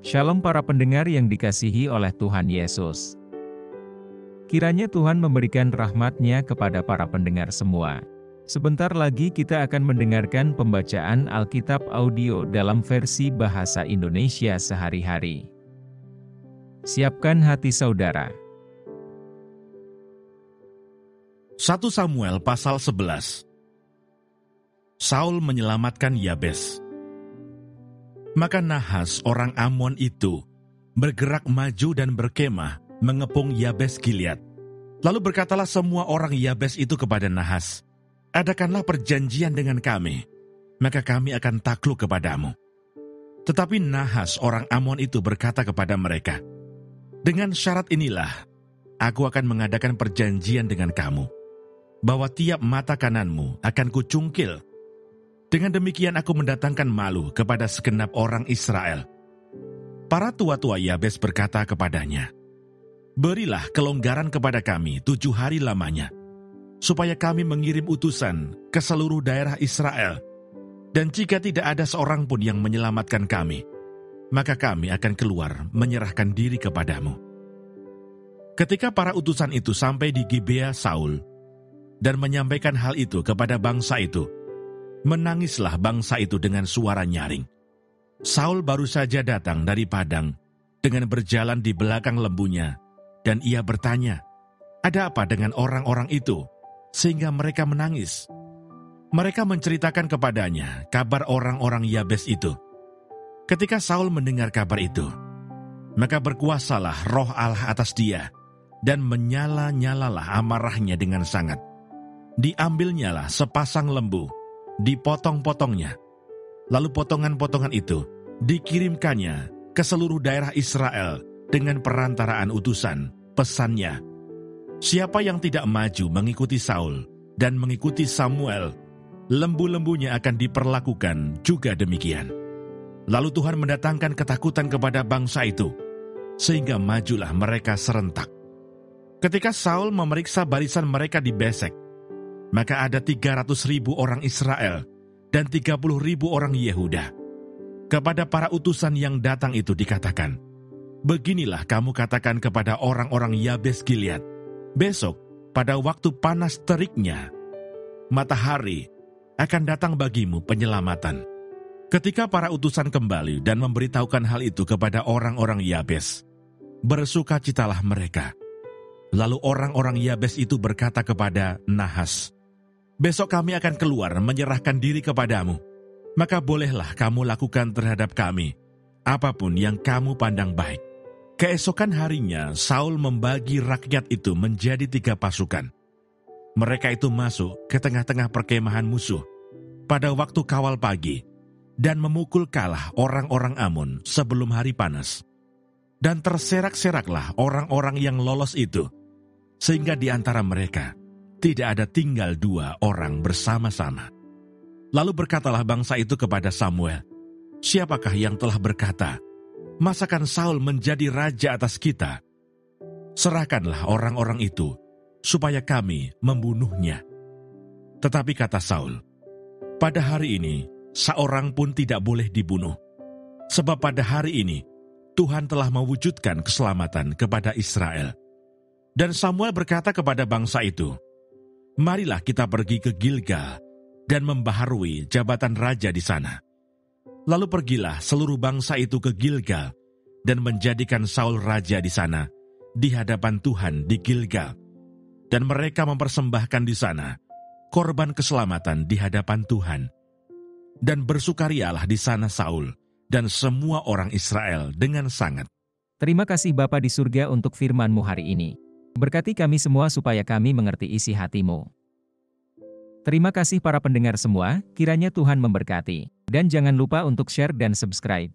Shalom para pendengar yang dikasihi oleh Tuhan Yesus. Kiranya Tuhan memberikan rahmat-Nya kepada para pendengar semua. Sebentar lagi kita akan mendengarkan pembacaan Alkitab audio dalam versi bahasa Indonesia sehari-hari. Siapkan hati saudara. 1 Samuel pasal 11. Saul menyelamatkan Yabes. Maka Nahas orang Amon itu bergerak maju dan berkemah mengepung Yabes Gilead. Lalu berkatalah semua orang Yabes itu kepada Nahas, "Adakanlah perjanjian dengan kami, maka kami akan takluk kepadamu." Tetapi Nahas orang Amon itu berkata kepada mereka, "Dengan syarat inilah, aku akan mengadakan perjanjian dengan kamu, bahwa tiap mata kananmu akan kucungkil. Dengan demikian aku mendatangkan malu kepada segenap orang Israel." Para tua-tua Yabes berkata kepadanya, "Berilah kelonggaran kepada kami 7 hari lamanya, supaya kami mengirim utusan ke seluruh daerah Israel. Dan jika tidak ada seorang pun yang menyelamatkan kami, maka kami akan keluar menyerahkan diri kepadamu." Ketika para utusan itu sampai di Gibea Saul, dan menyampaikan hal itu kepada bangsa itu, menangislah bangsa itu dengan suara nyaring. Saul baru saja datang dari padang dengan berjalan di belakang lembunya, dan ia bertanya, "Ada apa dengan orang-orang itu, sehingga mereka menangis?" Mereka menceritakan kepadanya kabar orang-orang Yabes itu. Ketika Saul mendengar kabar itu, maka berkuasalah roh Allah atas dia, dan menyala-nyalalah amarahnya dengan sangat. Diambilnyalah sepasang lembu, dipotong-potongnya, lalu potongan-potongan itu dikirimkannya ke seluruh daerah Israel dengan perantaraan utusan. Pesannya, siapa yang tidak maju mengikuti Saul dan mengikuti Samuel, lembu-lembunya akan diperlakukan juga demikian. Lalu Tuhan mendatangkan ketakutan kepada bangsa itu, sehingga majulah mereka serentak. Ketika Saul memeriksa barisan mereka di Besek, maka ada 300.000 orang Israel dan 30.000 orang Yehuda. Kepada para utusan yang datang itu dikatakan, "Beginilah kamu katakan kepada orang-orang Yabes Gilead, besok pada waktu panas teriknya, matahari akan datang bagimu penyelamatan." Ketika para utusan kembali dan memberitahukan hal itu kepada orang-orang Yabes, bersukacitalah mereka. Lalu orang-orang Yabes itu berkata kepada Nahas, "Besok kami akan keluar menyerahkan diri kepadamu, maka bolehlah kamu lakukan terhadap kami apapun yang kamu pandang baik." Keesokan harinya Saul membagi rakyat itu menjadi 3 pasukan. Mereka itu masuk ke tengah-tengah perkemahan musuh pada waktu kawal pagi dan memukul kalah orang-orang Amon sebelum hari panas. Dan terserak-seraklah orang-orang yang lolos itu, sehingga di antara mereka tidak ada tinggal 2 orang bersama-sama. Lalu berkatalah bangsa itu kepada Samuel, "Siapakah yang telah berkata, 'Masakan Saul menjadi raja atas kita?' Serahkanlah orang-orang itu, supaya kami membunuhnya." Tetapi kata Saul, "Pada hari ini, seorang pun tidak boleh dibunuh, sebab pada hari ini, Tuhan telah mewujudkan keselamatan kepada Israel." Dan Samuel berkata kepada bangsa itu, "Marilah kita pergi ke Gilgal dan membaharui jabatan raja di sana." Lalu pergilah seluruh bangsa itu ke Gilgal dan menjadikan Saul raja di sana, di hadapan Tuhan di Gilgal. Dan mereka mempersembahkan di sana korban keselamatan di hadapan Tuhan. Dan bersukarialah di sana Saul dan semua orang Israel dengan sangat. Terima kasih Bapa di surga untuk firman-Mu hari ini. Berkati kami semua supaya kami mengerti isi hati-Mu. Terima kasih para pendengar semua, kiranya Tuhan memberkati. Dan jangan lupa untuk share dan subscribe.